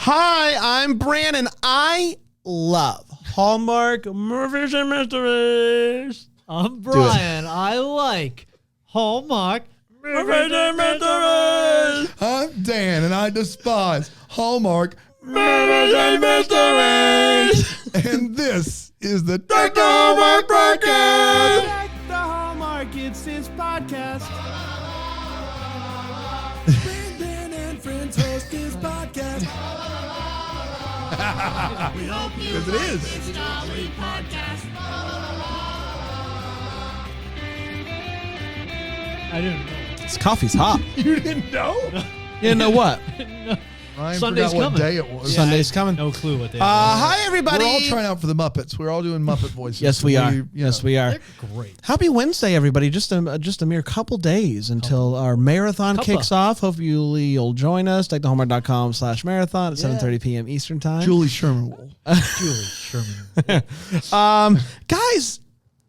Hi, I'm Brandon. I love Hallmark movies and mysteries. I'm Brian. I like Hallmark movies and mysteries. I'm Dan, and I despise Hallmark movies and mysteries. And this is the Deck the Hallmark Podcast. Deck the Hallmark, it's his podcast. Brandon and friends host his podcast. We hope you Because it like is. this jolly podcast. I didn't know. This coffee's hot. You didn't know? You know what? Ryan Sunday's forgot what coming. day it was. Yeah, Sunday's coming. No clue what they Hi, everybody. We're all trying out for the Muppets. We're all doing Muppet voices. Yes, we are. Yes, we are. They're great. Happy Wednesday, everybody. Just a mere couple days until our marathon kicks off. Hopefully you'll join us. TechTheHallmark.com/marathon at 7:30 p.m. Eastern Time. Julie Sherman will. Julie Sherman. Guys,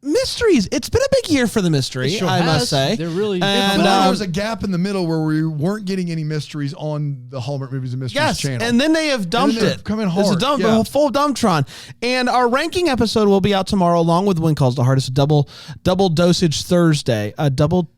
mysteries. It's been a big year for the mystery, It sure I must has. say. They're really And, I feel like there was a gap in the middle where we weren't getting any mysteries on the Hallmark Movies and Mysteries Yes, channel. and then they have dumped And then they've it. come in It's a hard, dump, yeah. a full dumptron. And our ranking episode will be out tomorrow, along with When Calls the Hardest, double dosage Thursday, double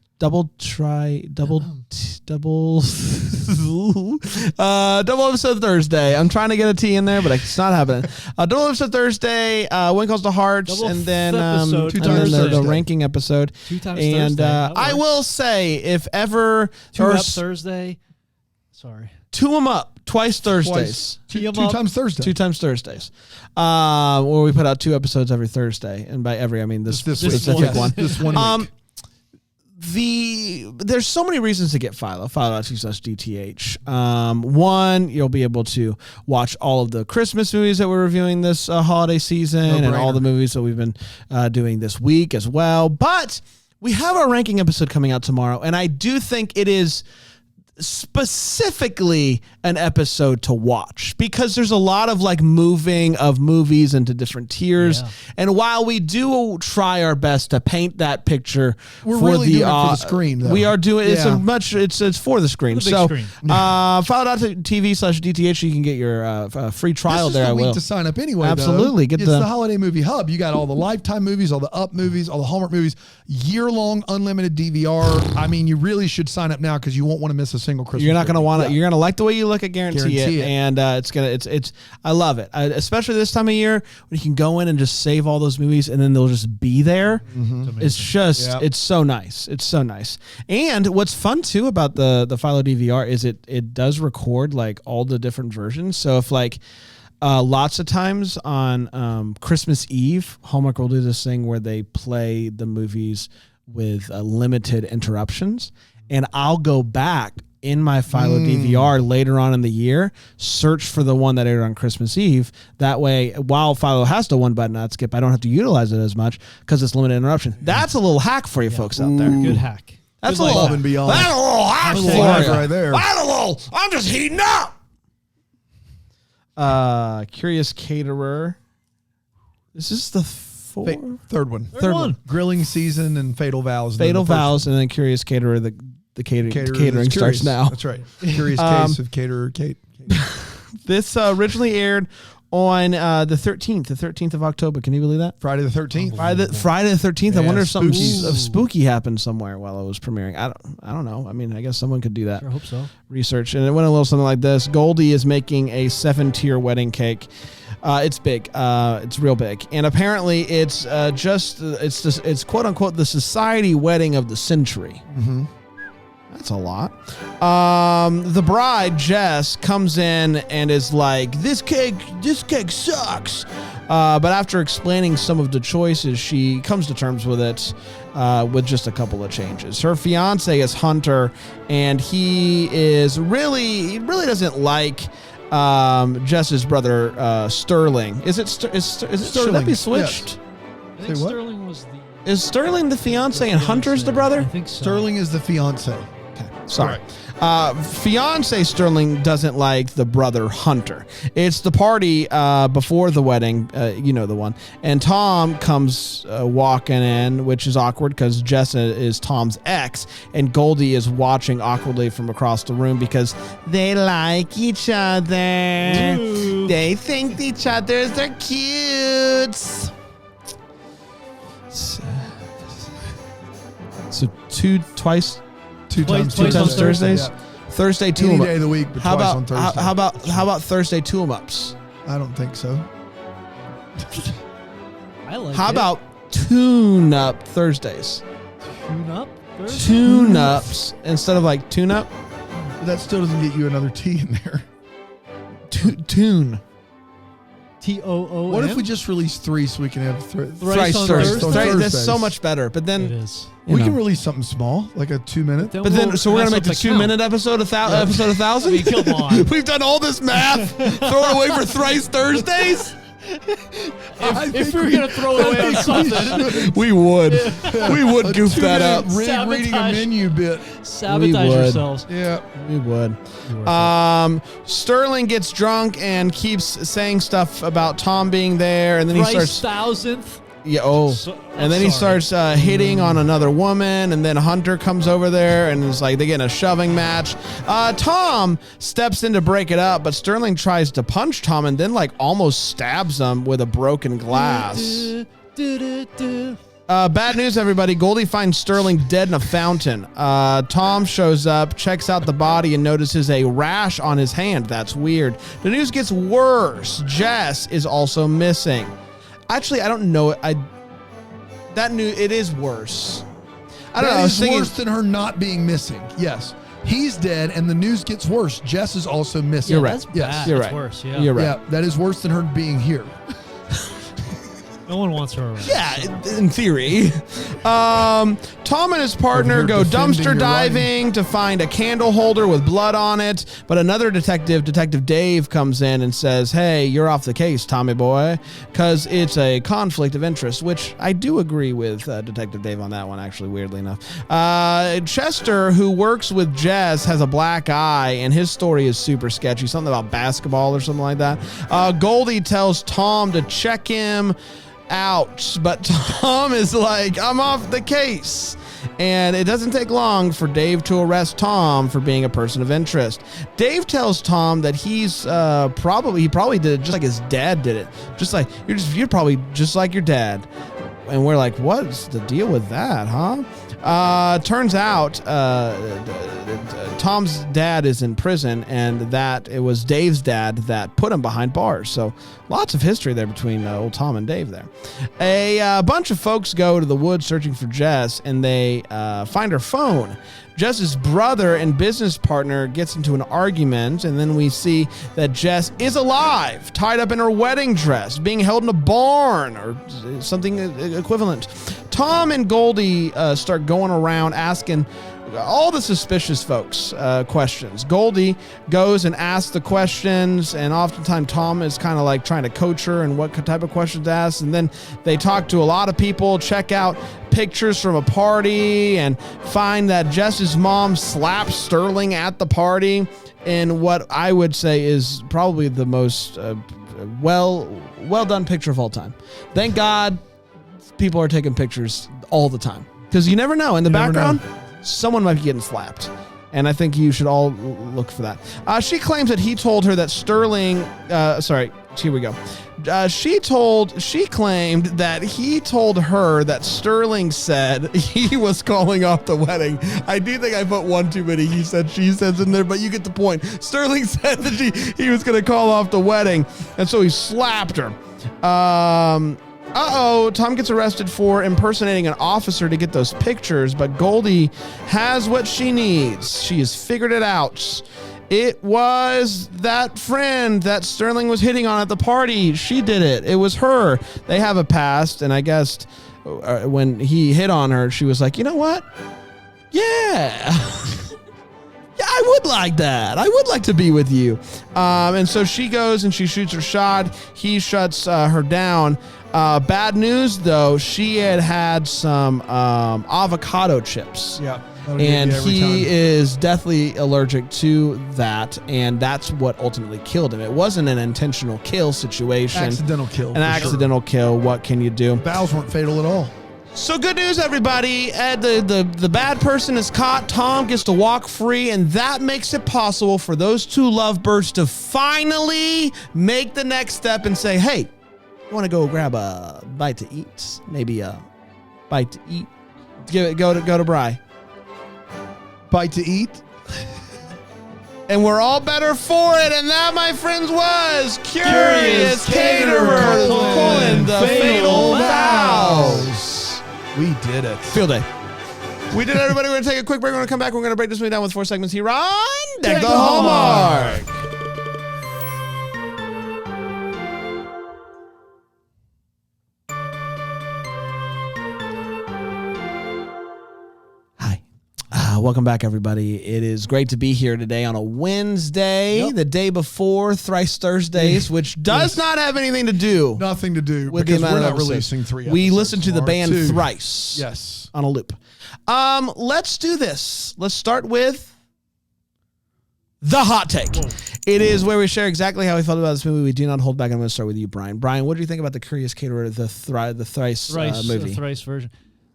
episode Thursday. I'm trying to get a T in there, but it's not happening. Double episode Thursday, When Calls the Hearts, Double and then episode Two and then times the Thursday. ranking episode. 2 times And Thursday. That I works. will say, if ever 2 up there's Thursday. Sorry. 2 them up, twice Thursdays. Two Two times Thursday. 2 times Thursdays, where we put out 2 episodes every Thursday, and by every I mean this specific one. This one week. There's so many reasons to get Philo.com/DTH. One, you'll be able to watch all of the Christmas movies that we're reviewing this holiday season, and all the movies that we've been doing this week as well. But we have our ranking episode coming out tomorrow, and I do think it is specifically an episode to watch because there's a lot of like moving of movies into different tiers. Yeah. And while we do try our best to paint that picture We're for really the doing it for the screen, though. we are doing it's Yeah. it's for the screen. For the big So screen. Philo.tv/DTH, you can get your free trial This is there. the I week will. to sign up anyway. Absolutely. Though. Get It's the- the Holiday Movie Hub. You got all the Lifetime movies, all the Up movies, all the Hallmark movies, year-long unlimited DVR. I mean, you really should sign up now because you won't want to miss a single Christmas. You're not going to movie. want to. Yeah. You're going to like the way you look. I guarantee it. And it's. I love it, especially this time of year when you can go in and just save all those movies, and then they'll just be there. It's just. It's so nice. It's so nice. And what's fun too about the Philo DVR is it does record like all the different versions. So if like. Lots of times on Christmas Eve, Hallmark will do this thing where they play the movies with limited interruptions, and I'll go back in my Philo DVR later on in the year, search for the one that aired on Christmas Eve. That way, while Philo has the one button not skip, I don't have to utilize it as much because it's limited interruption. That's a little hack for you folks out there. Good hack. That's Good a little above and beyond. That's a little hack That's for live you. right there. That's a little. I'm just heating up. Curious Caterer. This is the Third one. Third one. Grilling Season and Fatal Vows. and then Fatal the first Vows, and then Curious Caterer. The Caterer catering that's starts curious. now. That's right. Curious Case of Caterer Kate. This originally aired on the 13th of October. Can you believe that? Friday the 13th. Friday the 13th. I Yeah, wonder if something spooky. spooky happened somewhere while it was premiering. I don't know. I mean, I guess someone could do that. I hope so. Research, and it went a little something like this. Goldie is making a 7-tier wedding cake. It's big. It's real big, and apparently it's it's quote unquote the society wedding of the century. Mm-hmm. That's a lot. The bride Jess comes in and is like, this cake sucks. But after explaining some of the choices, she comes to terms with it. With just a couple of changes. Her fiance is Hunter, and he really doesn't like Jess's brother Sterling. Is it Sterling? Should that be switched? Yes. I think Say what? Sterling was the. Is Sterling the fiance and Hunter's the brother? I think so. Sterling is the fiance. Sorry. Fiance Sterling doesn't like the brother Hunter. It's the party before the wedding, you know the one. And Tom comes walking in, which is awkward because Jess is Tom's ex, and Goldie is watching awkwardly from across the room because they like each other. Ooh. They think each other's are cute. So twice times on Thursdays. Yeah. Thursday Any tool day of the week, but How twice about on Thursday. how about Thursday tool ups? I don't think so. I like How it. about tune up Thursdays? Tune up? Thursday? Tune ups instead of like tune up. But that still doesn't get you another T in there. Tune. TOON? What if we just release 3 so we can have Thrice on Thursdays. Thursdays? That's so much better. But It then is. We can release something small, like a 2-minute. but then so we're gonna make the 2-minute episode episode 1,000. I mean, come on. We've done all this math, throw it away for thrice Thursdays. If we were going to throw it away on something, We would goof that up. Reading a Sabotage. menu bit. sabotage would. yourselves. Yeah. We would. Sterling gets drunk and keeps saying stuff about Tom being there, and then he Thrice starts. thousandth. Yeah. Oh. And then he starts hitting on another woman, and then Hunter comes over there, and it's like they get in a shoving match. Tom steps in to break it up, but Sterling tries to punch Tom, and then like almost stabs him with a broken glass. Bad news, everybody. Goldie finds Sterling dead in a fountain. Tom shows up, checks out the body, and notices a rash on his hand. That's weird. The news gets worse. Jess is also missing. Actually, I don't know. It is worse. I don't know. I was It's thinking, worse than her not being missing. Yes. He's dead, and the news gets worse. Jess is also missing. You're right. That's Yes. bad. You're That's right. worse. Yeah. You're right. Yeah, that is worse than her being here. No one wants her around. Yeah, in theory. Tom and his partner Over go here defending dumpster your diving to find a candle holder with blood on it. But another detective, Detective Dave, comes in and says, "Hey, you're off the case, Tommy boy," because it's a conflict of interest, which I do agree with Detective Dave on that one, actually, weirdly enough. Chester, who works with Jess, has a black eye, and his story is super sketchy, something about basketball or something like that. Goldie tells Tom to check him out, but Tom is like, "I'm off the case." And it doesn't take long for Dave to arrest Tom for being a person of interest. Dave tells Tom that he's probably did it just like his dad did it. Just like you're probably just like your dad. And we're like, what's the deal with that, huh? Turns out Tom's dad is in prison, and that it was Dave's dad that put him behind bars. So lots of history there between old Tom and Dave there. A bunch of folks go to the woods searching for Jess, and they find her phone. Jess's brother and business partner gets into an argument, and then we see that Jess is alive, tied up in her wedding dress, being held in a barn or something equivalent. Tom and Goldie start going around asking all the suspicious folks questions. Goldie goes and asks the questions, and oftentimes Tom is kind of like trying to coach her and what type of questions to ask. And then they talk to a lot of people, check out pictures from a party, and find that Jess's mom slapped Sterling at the party in what I would say is probably the most well done picture of all time. Thank God people are taking pictures all the time, because you never know. In the background, someone might be getting slapped. And I think you should all look for that. She claims that he told her that Sterling, here we go. She claimed that he told her that Sterling said he was calling off the wedding. I do think I put one too many he said, she says in there, but you get the point. Sterling said that he was going to call off the wedding, and so he slapped her. Tom gets arrested for impersonating an officer to get those pictures, but Goldie has what she needs. She has figured it out. It was that friend that Sterling was hitting on at the party. She did it. It was her. They have a past, and I guess when he hit on her, she was like, "You know what? Yeah." Yeah, I would like that. I would like to be with you. And so she goes and she shoots her shot. He shuts her down. Bad news, though, she had some avocado chips. Yeah. And he is deathly allergic to that, and that's what ultimately killed him. It wasn't an intentional kill situation. Accidental kill. An accidental kill. What can you do? Vows weren't fatal at all. So good news, everybody. The bad person is caught. Tom gets to walk free, and that makes it possible for those two lovebirds to finally make the next step and say, hey, you want to go grab a bite to eat? Maybe a bite to eat? Go to Bri. Bite to eat. And we're all better for it. And that, my friends, was Curious Caterer, the Fatal Vows. We did it. Field day. We did it, everybody. We're going to take a quick break. We're going to come back. We're going to break this movie down with 4 segments here on Deck the Hallmark. Welcome back, everybody. It is great to be here today on a Wednesday, the day before Thrice Thursdays, which does not have anything to do. Nothing to do with because the we're not episodes. releasing 3 episodes. We listened to the band Thrice. Yes. On a loop. Let's do this. Let's start with the hot take. Whoa. It is where we share exactly how we felt about this movie. We do not hold back. I'm going to start with you, Brian. Brian, what do you think about the Curious Caterer, the Thrice movie? The Thrice version.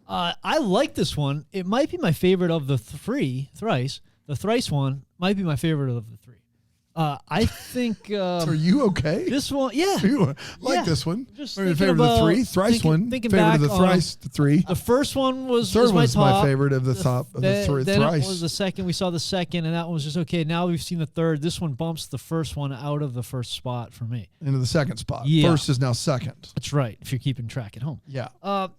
I like this one. It might be my favorite of the three. Thrice. The Thrice one might be my favorite of the 3. I think. Are you okay? This one, yeah. You like this one? Just favorite of the 3. Thrice one. Thinking favorite back of the Thrice. The 3. The first one was third my was top. my favorite of the top of the 3. Then Thrice. it was the second. We saw the second, and that one was just okay. Now we've seen the third. This one bumps the first one out of the first spot for me. Into the second spot. Yeah. First is now second. That's right. If you're keeping track at home. Yeah.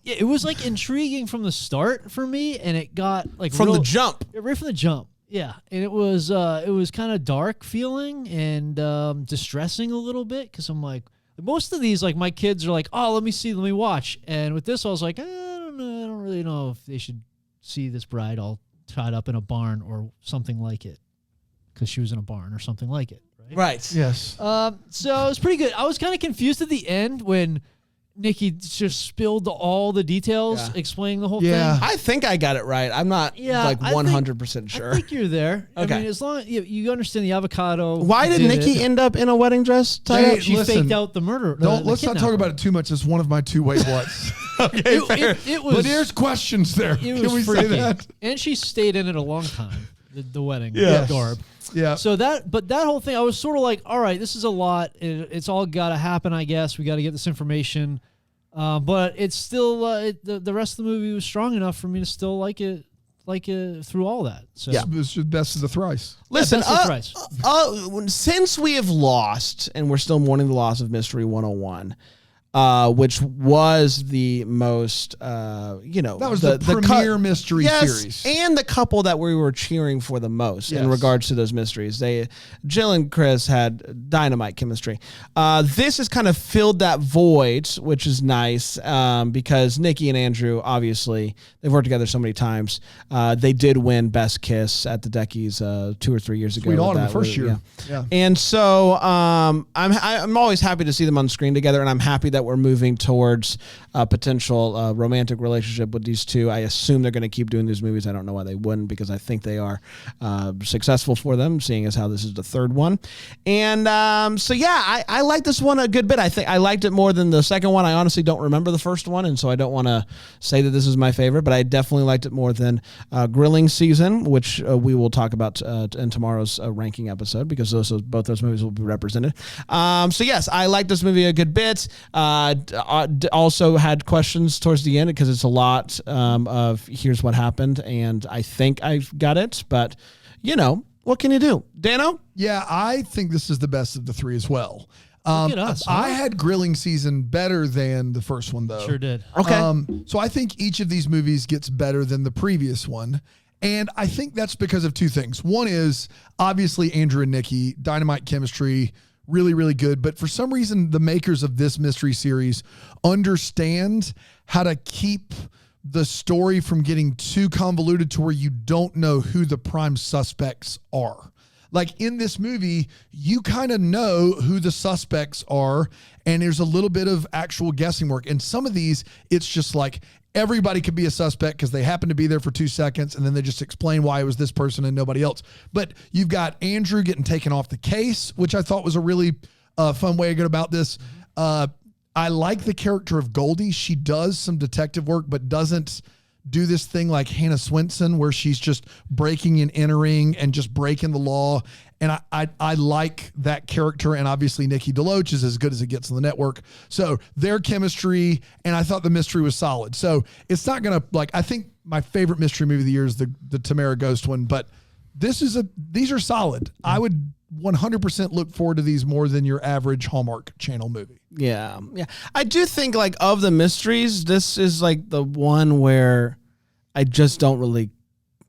It was like intriguing from the start for me, and it got like from the jump. Right from the jump. Yeah, and it was kind of dark feeling and distressing a little bit because I'm like, most of these, like my kids are like, oh, let me watch, and with this I was like, I don't really know if they should see this bride all tied up in a barn or something like it because she was in a barn or something like it, right? Yes. So it was pretty good. I was kind of confused at the end when Nikki just spilled all the details, explaining the whole thing. I think I got it right. I'm not like 100% sure. I think you're there. Okay. I mean, as long as you understand the avocado. Why did Nikki end up in a wedding dress? She faked out the murder. Let's not talk about it too much. It's one of my 2 wait what's. Okay, it was. But there's questions there. Can we say that? And she stayed in it a long time. The wedding. Yes. Garb. Yeah. So that whole thing, I was sort of like, all right, this is a lot. It's all got to happen, I guess. We got to get this information. But it's still the rest of the movie was strong enough for me to still like it through all that. So yeah, it's the best of the Thrice. Listen, Thrice. Since we have lost, and we're still mourning the loss of Mystery 101. Which was the most, that was the premier mystery series, and the couple that we were cheering for the most in regards to those mysteries. Jill and Chris had dynamite chemistry. This has kind of filled that void, which is nice because Nikki and Andrew, obviously, they've worked together so many times. They did win Best Kiss at the Deckies 2 or 3 years ago. Sweet Autumn, the first year. Yeah. And so I'm always happy to see them on screen together, and I'm happy that we're moving towards a potential romantic relationship with these two. I assume they're going to keep doing these movies. I don't know why they wouldn't, because I think they are successful for them, seeing as how this is the third one. And I like this one a good bit. I think I liked it more than the second one. I honestly don't remember the first one, and so I don't want to say that this is my favorite, but I definitely liked it more than Grilling Season, which we will talk about in tomorrow's ranking episode, because both those movies will be represented. So yes, I like this movie a good bit. Also had questions towards the end because it's a lot of here's what happened, and I think I've got it, but what can you do? Dano? Yeah, I think this is the best of the 3 as well. Look at us, I had Grilling Season better than the first one, though. Sure did. Okay. So I think each of these movies gets better than the previous one. And I think that's because of 2 things. One is obviously Andrew and Nikki, dynamite chemistry, really, really good. But for some reason, the makers of this mystery series understand how to keep the story from getting too convoluted to where you don't know who the prime suspects are. Like in this movie, you kind of know who the suspects are, and there's a little bit of actual guessing work. And some of these, it's just like everybody could be a suspect because they happen to be there for 2 seconds, and then they just explain why it was this person and nobody else. But you've got Andrew getting taken off the case, which I thought was a really fun way to go about this. I like the character of Goldie. She does some detective work, but doesn't do this thing like Hannah Swenson where she's just breaking and entering and just breaking the law. And I like that character. And obviously Nikki DeLoach is as good as it gets on the network. So their chemistry, and I thought the mystery was solid. So it's not going to, I think my favorite mystery movie of the year is the Tamara Ghost one, but these are solid. I would 100% look forward to these more than your average Hallmark Channel movie. Yeah. I do think of the mysteries, this is the one where I just don't really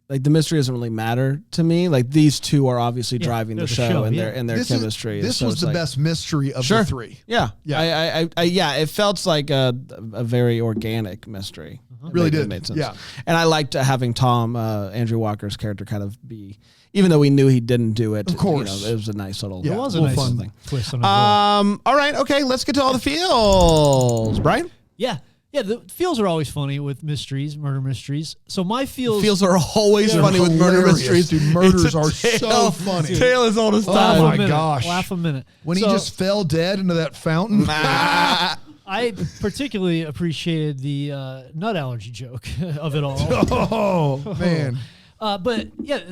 the mystery doesn't really matter to me. These two are obviously driving the show and their chemistry. This was the best mystery of the three. Yeah. It felt like a very organic mystery. Really did. Made sense. Yeah. And I liked having Tom, Andrew Walker's character, kind of be, even though we knew he didn't do it. Of course. It was a nice little, it was a nice fun thing. Twist on it. All right. Okay. Let's get to all the feels. Brian? Yeah. Yeah, the feels are always funny with murder mysteries. So my feels are always funny with murder mysteries. Dude, murders are so funny. Tale is all the time. Oh my gosh. Laugh a minute. When he just fell dead into that fountain. I particularly appreciated the nut allergy joke of it all. Oh, man. But yeah,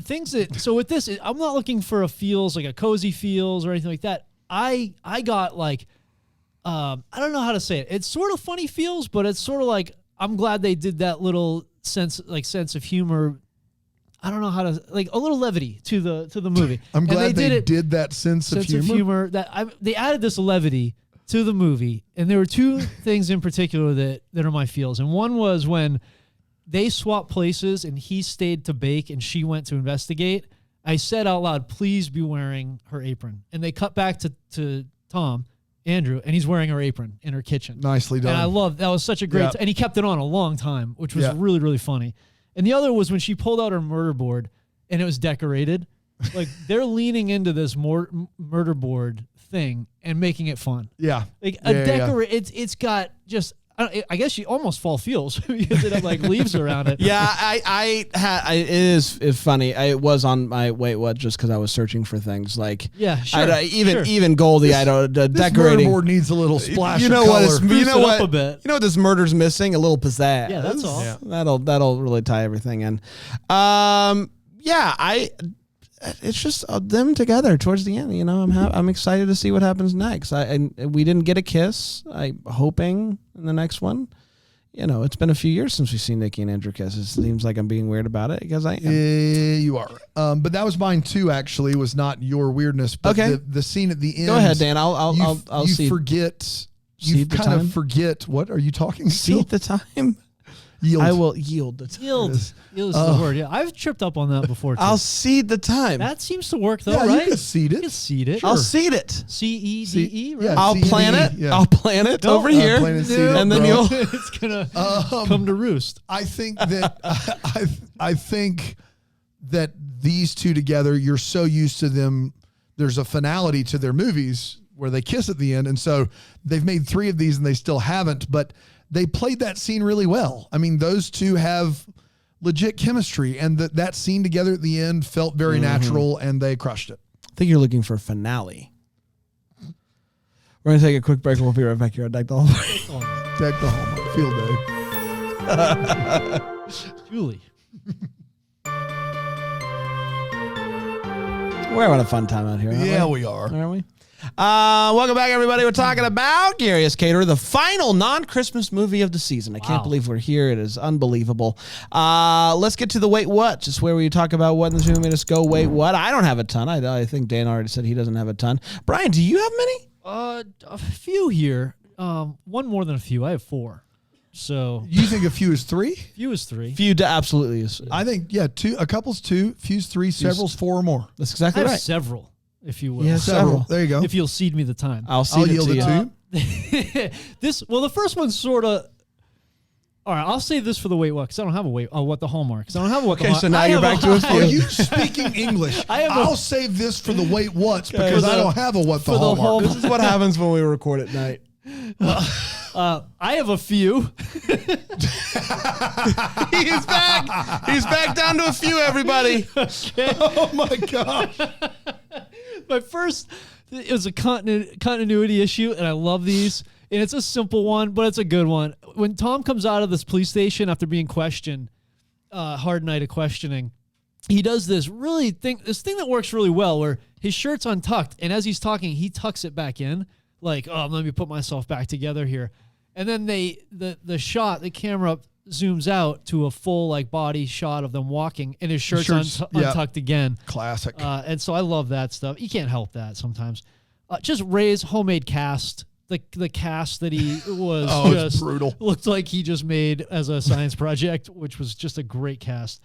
so with this, I'm not looking for a feels, like a cozy feels or anything like that. I got I don't know how to say it. It's sort of funny feels, but it's sort of I'm glad they did that little sense of humor. I don't know how to a little levity to the movie. I'm glad they did that sense of humor. They added this levity to the movie, and there were two things in particular that are my feels. And one was when they swapped places and he stayed to bake and she went to investigate. I said out loud, "Please be wearing her apron." And they cut back to Tom, Andrew, and he's wearing her apron in her kitchen. Nicely done. And I love that. Was such a great, and he kept it on a long time, which was really, really funny. And the other was when she pulled out her murder board and it was decorated. They're leaning into this murder board thing and making it fun. Yeah. It's got just, I guess you almost fall feels because it had leaves around it. Yeah, it is funny. It was on my wait what just because I was searching for things even Goldie. This decorating board needs a little splash. You know of what? color. You know what? Up a bit. You know what this murder's missing? A little pizzazz. Yeah, that's all. Yeah. That'll really tie everything in. It's just them together towards the end. I'm excited to see what happens next. We didn't get a kiss. I'm hoping in the next one. It's been a few years since we've seen Nikki and Andrew kiss. It seems like I'm being weird about it because I am. You are. But that was mine too. Actually, was not your weirdness. But the scene at the end. Go ahead, Dan. I'll see. You kind of forget. What are you talking? Cede the time. Yield. I will yield the time. Yield is the word. Yeah, I've tripped up on that before too. I'll cede the time. That seems to work though, yeah, right? You can cede it. You can cede it. Sure. I'll cede it. CEDE. Right? Yeah, I'll plan it. Yeah. I'll plan it over here, and then you'll. It's gonna come to roost. I think that I think that these two together, you're so used to them. There's a finality to their movies where they kiss at the end, and so they've made 3 of these and they still haven't, but. They played that scene really well. I mean, those two have legit chemistry, and that scene together at the end felt very natural, and they crushed it. I think you're looking for a finale. We're going to take a quick break, and we'll be right back here on Deck the Hallmark. Deck the Hallmark Field Day. Julie. We're having a fun time out here, aren't we? We are. Aren't we? Welcome back, everybody. We're talking about Caterer, the final non-Christmas movie of the season. I can't believe we're here. It is unbelievable. Let's get to the wait what, just where we talk about what in this movie made us go wait what. I don't have a ton. I think Dan already said he doesn't have a ton. Brian, do you have many? A few here. One more than a few. I have 4. So you think a few is 3? Few is 3. Few absolutely is. I think 2. A couple's 2. Few's 3. Several's 4 or more. That's exactly I have right. Several. If you will. Yeah, several. There you go. If you'll cede me the time. I'll yield it to you. The first one's sort of. All right, I'll save this for the wait what, because I don't have a wait. Oh, what the Hallmark? Because I don't have a what. Okay, so now you're back to a few. Are you speaking English? I'll save this for the wait what's because I don't have a what the Hallmark. This is what happens when we record at night. I have a few. He's back. He's back down to a few, everybody. Okay. Oh my gosh. My first, it was a continuity issue, and I love these. And it's a simple one, but it's a good one. When Tom comes out of this police station after being questioned, hard night of questioning, he does this thing that works really well, where his shirt's untucked, and as he's talking, he tucks it back in, like, oh, let me put myself back together here. And then the camera zooms out to a full like body shot of them walking, and his shirt's untucked again. Classic. And so I love that stuff. You can't help that sometimes. Just Ray's homemade cast. The cast that he was it's brutal. Looked like he just made as a science project, which was just a great cast.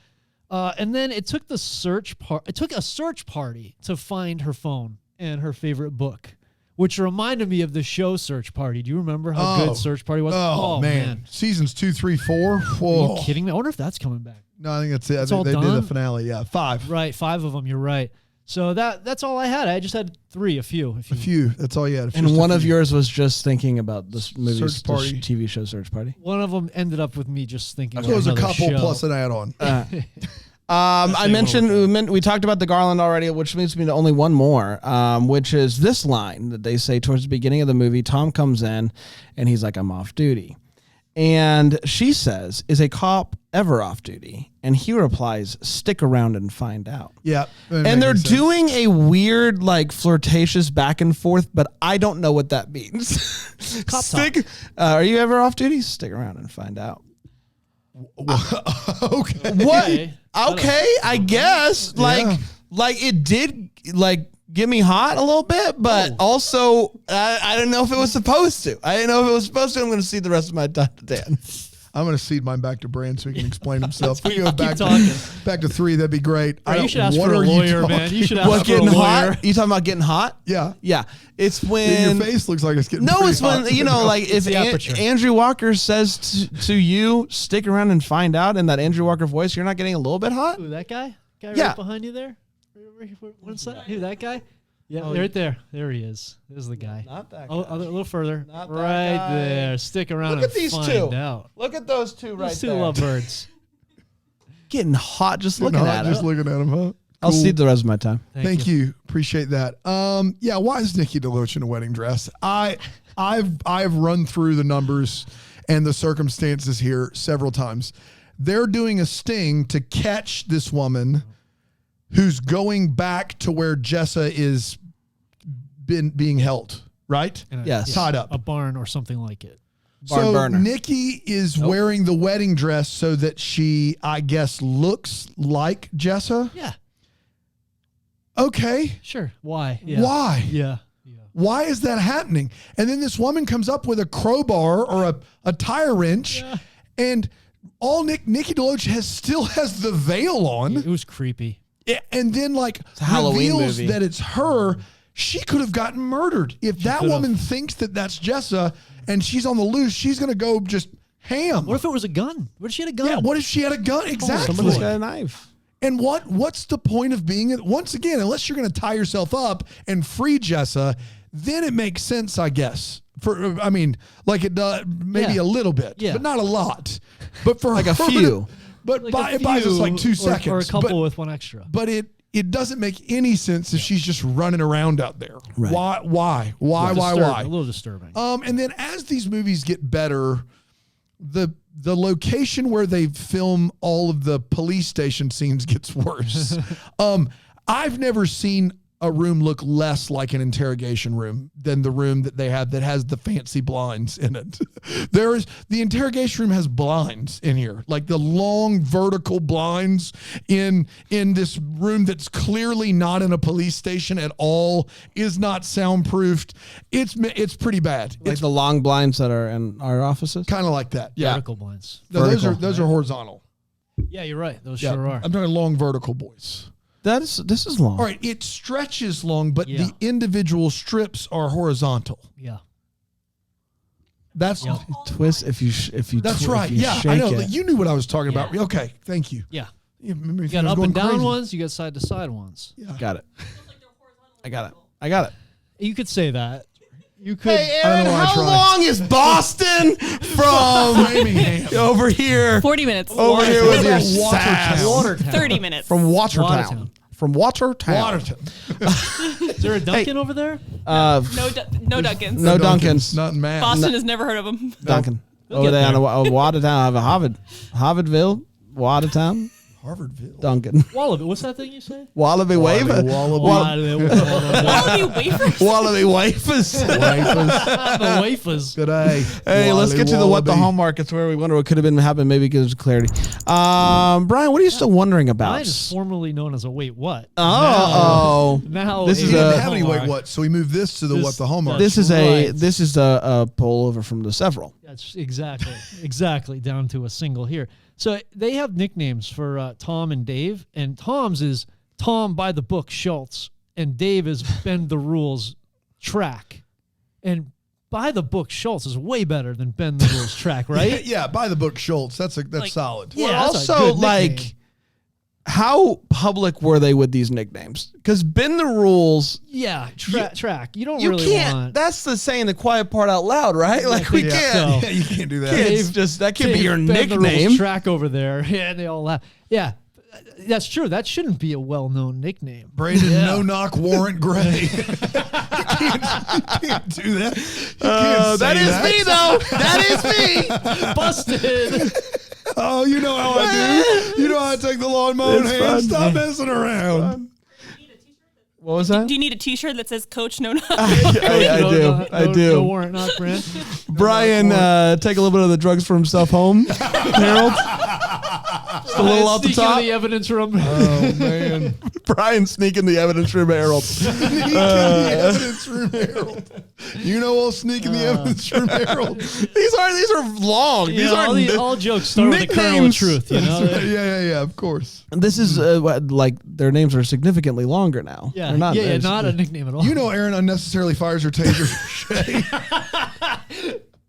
And then it took a search party to find her phone and her favorite book, which reminded me of the show Search Party. Do you remember how good Search Party was? Oh man. Seasons 2, 3, 4. Whoa. Are you kidding me? I wonder if that's coming back. No, I think that's it. It's all they did done? the finale. Yeah, 5. Right, 5 of them. You're right. So that's all I had. I just had 3, a few. A few. That's all you had. And one of yours was just thinking about this movie, Search Party. TV show Search Party. One of them ended up with me just thinking. So it was a couple show. plus an add-on. I mentioned we talked about the Garland already, which leads me to only one more, which is this line that they say towards the beginning of the movie. Tom comes in and he's like, "I'm off duty," and she says, "Is a cop ever off duty?" And he replies, "Stick around and find out." Yeah, and they're doing a weird, like, flirtatious back and forth, but I don't know what that means. Cop are you ever off duty? Stick around and find out. Okay. What? Okay, I guess. Yeah. Like it did, like, get me hot a little bit, but also I don't know if it was supposed to. I didn't know if it was supposed to. I'm going to cede the rest of my time to Dan. I'm going to cede mine back to Brand so he can explain himself. If we go Keep back to 3, that'd be great. You should ask for a lawyer, man. You should ask for a getting lawyer. hot? You talking about getting hot? Yeah. Yeah. It's when Your face looks like it's getting No, pretty it's when, hot. you know, like if the aperture. Andrew Walker says to you, "Stick around and find out," in that Andrew Walker voice, you're not getting a little bit hot? Ooh, that guy? Yeah. Right behind you there? What's that? Who, that guy? Yeah, right there. There he is. There's the guy. Not that guy. Oh, a little further. Not that right guy. there. Stick around Look and at these find two. out. Look at those two right Those two there. lovebirds. Getting hot just Getting looking hot at just it. looking at him, huh? I'll Cool. cede the rest of my time. Thank you. Appreciate that. Yeah, why is Nikki DeLoach in a wedding dress? I've run through the numbers and the circumstances here several times. They're doing a sting to catch this woman who's going back to where Jessa is being held, right? Yes. Tied up. A barn or something like it. Barn So burner. Nikki is wearing the wedding dress so that she, I guess, looks like Jessa. Yeah. Okay. Sure. Why? Yeah. Why? Yeah. Why is that happening? And then this woman comes up with a crowbar or a tire wrench, and all Nikki DeLoach still has the veil on. It was creepy. And then, like, a Halloween reveals movie. that it's her. She could have gotten murdered. If that woman thinks that that's Jessa and she's on the loose, she's going to go just ham. What if it was a gun? What if she had a gun? Yeah, what if she had a gun? Exactly. Somebody's got a knife. And what's the point of being it? Once again, unless you're going to tie yourself up and free Jessa, then it makes sense, I guess. Like it does, maybe a little bit, but not a lot. But for like her a few. But Like it buys us like 2 or seconds. or a couple with one extra. But it doesn't make any sense if she's just running around out there. Right. Why? A little disturbing. And then as these movies get better, the location where they film all of the police station scenes gets worse. I've never seen a room look less like an interrogation room than the room that they have that has the fancy blinds in it. The interrogation room has blinds in here, like the long vertical blinds in this room that's clearly not in a police station at all, is not soundproofed. It's pretty bad. Like It's the long blinds that are in our offices. kind of like that. Yeah. Vertical blinds. No, those are horizontal. Yeah, you're right. Those Yeah. sure are. I'm talking long vertical, boys. This is long. All right, it stretches long, but Yeah. the individual strips are horizontal. Yeah. That's Yep. Twist if you that's if right. you Yeah, I shake know. it. You knew what I was talking about. Okay, thank you. Yeah. Yeah, maybe You I got was up going and down crazy. ones. You got side to side ones. Yeah. Got it. I got it. You could say that. You could. Hey, Aaron, how long is Boston from Framingham. over here? 40 minutes. Over here with your Watertown. sass. 30 minutes. From Watertown. Watertown. From Watertown. Watertown. Is there a Dunkin' over there? no Dunkins. No Dunkins. Not in Mass. Boston has never heard of them. Duncan. They'll Over get there there. on Watertown. I have a Harvardville, Watertown, Harvardville. Duncan. Wallaby. What's that thing you say? Wallaby Wafer. Wallaby. Wallaby wafers. Wallaby Wafers. The wafers. Good day. Hey, let's get to the what the Wallaby. Hallmark. It's where we wonder what could have been happened. Maybe gives clarity. Brian, what are you still wondering about? Mine is formerly known as a wait what. Oh, Now This He is it didn't a- have any Hallmark. wait what, so we moved this to the This- what the Hallmark. this is Right. a poll over from the several. That's exactly down to a single here. So they have nicknames for Tom and Dave, and Tom's is Tom by the book Schultz, and Dave is Bend the Rules Track. And by the book Schultz is way better than Bend the Rules Track, right? Yeah, by the book Schultz. That's Like- solid. Yeah, Well, that's a also, good like, nickname. how public were they with these nicknames? Because Bend the Rules, Yeah, track. You don't you really can't. want. That's the saying the quiet part out loud, right? Like we think can't. so. Yeah, you can't do that. It's just that can't be Dave, your Bend the Rules nickname. Track over there. Yeah, they all laugh. Yeah, that's true. That shouldn't be a well-known nickname. Brandon Yeah. No Knock Warrant Gray. you can't do that. You can't say that is me, though. That is me. Busted. Oh, you know how I do. You know how I take the lawn mowing It's hand. fun. Stop messing around. What was that? Do you need a T-shirt that says Coach No Knock? I do. No warrant knock, Brand. Brian, take a little bit of the drugs for himself home. Harold. Just a little off the Sneak into top. the evidence room. Oh, man. Brian sneaking the evidence room, Harold. The evidence room, Harold. You know we'll sneak in the evidence room, Harold. These are long. These Yeah, aren't. all jokes start with the kernel of nicknames. truth, you know? Yeah, of course. This is like their names are significantly longer now. Yeah, They're not. yeah, they're- not a nickname at all. You know Aaron unnecessarily fires her taser.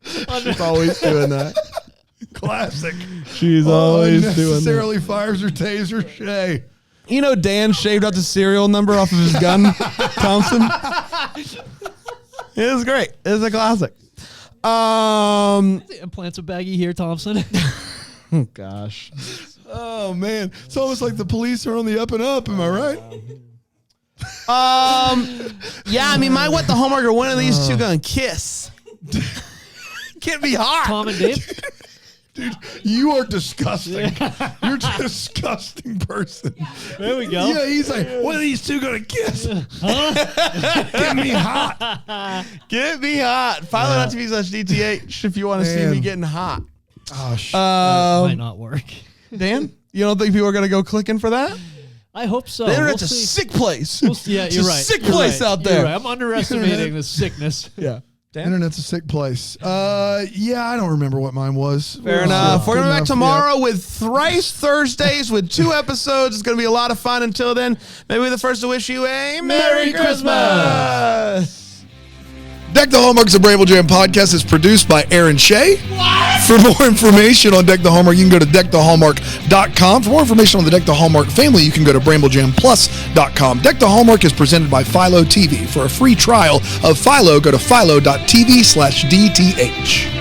She's always doing that. Classic. She's always doing that. Unnecessarily fires her taser, Shay. You know, Dan shaved out the serial number off of his gun, Thompson. It was great. It was a classic. Implants a baggie here, Thompson. Oh gosh. Oh, man. It's almost like the police are on the up and up. Am I right? Yeah, I mean, my what the Hallmark are one of these two gonna kiss. Can't be hot. Tom and Dave. Dude, you are disgusting. You're a disgusting person. There we go. Yeah, he's like, when are these two going to kiss? Get me hot. Get me hot. Philo.tv/DTH if you want to see me Man. getting hot. Oh, Might not work. Dan, you don't think people are gonna go clicking for that? I hope so. The internet's We'll a see. sick place. Yeah, It's you're a right. sick You're place right. out You're there. right. I'm underestimating the sickness. Yeah. Internet's a sick place. Yeah, I don't remember what mine was. Fair enough. We're Good going to be back enough, tomorrow with Thrice Thursdays with 2 episodes. It's going to be a lot of fun. Until then, maybe we're the first to wish you a Merry Christmas. Deck the Hallmark's a Bramble Jam podcast is produced by Aaron Shea. For more information on Deck the Hallmark, you can go to deckthehallmark.com. For more information on the Deck the Hallmark family, you can go to bramblejamplus.com. Deck the Hallmark is presented by Philo TV. For a free trial of Philo, go to philo.tv/DTH.